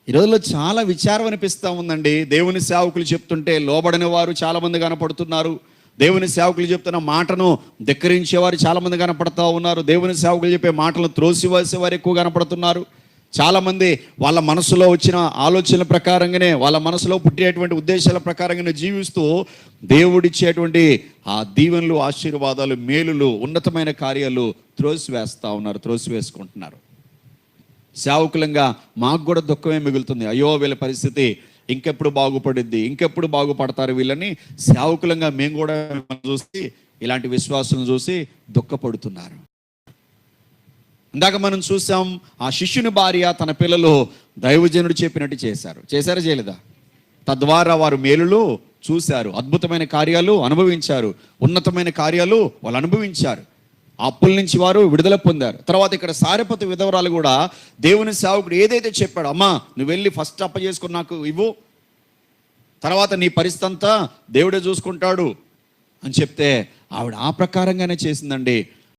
ఈ రోజుల్లో చాలా విచారం అనిపిస్తూ ఉందండి. దేవుని సేవకులు చెప్తుంటే లోబడిన వారు చాలామంది కనపడుతున్నారు. దేవుని సేవకులు చెప్తున్న మాటను ధిక్కరించేవారు చాలామంది కనపడుతూ ఉన్నారు. దేవుని సేవకులు చెప్పే మాటలను త్రోసివేసేవారు ఎక్కువ కనపడుతున్నారు. చాలామంది వాళ్ళ మనసులో వచ్చిన ఆలోచనల ప్రకారంగానే, వాళ్ళ మనసులో పుట్టేటువంటి ఉద్దేశాల ప్రకారంగానే జీవిస్తూ దేవుడిచ్చేటువంటి ఆ దీవెనలు, ఆశీర్వాదాలు, మేలులు, ఉన్నతమైన కార్యాలు త్రోసివేసుకుంటున్నారు. సేవకులంగా మాకు కూడా దుఃఖమే మిగులుతుంది. అయ్యో వీళ్ళ పరిస్థితి ఇంకెప్పుడు బాగుపడుద్ది, ఇంకెప్పుడు బాగుపడతారు వీళ్ళని సేవకులంగా మేము కూడా చూసి, ఇలాంటి విశ్వాసం చూసి దుఃఖపడుతున్నారు. ఇందాక మనం చూసాం, ఆ శిష్యుని భార్య తన పిల్లలు దైవజనుడు చెప్పినట్టు చేశారా చేయలేదా? తద్వారా వారు మేలులు చూశారు, అద్భుతమైన కార్యాలు అనుభవించారు, ఉన్నతమైన కార్యాలు వాళ్ళు అనుభవించారు. అప్పుల నుంచి వారు విడుదల పొందారు. తర్వాత ఇక్కడ సారెపతు విధవరాలు కూడా దేవుని సేవకుడు ఏదైతే చెప్పాడు, అమ్మా నువ్వు వెళ్ళి ఫస్ట్ అప్ప చేసుకుని నాకు ఇవ్వు, తర్వాత నీ పరిస్థితి అంతా దేవుడే చూసుకుంటాడు అని చెప్తే ఆవిడ ఆ ప్రకారంగానే చేసిందండి.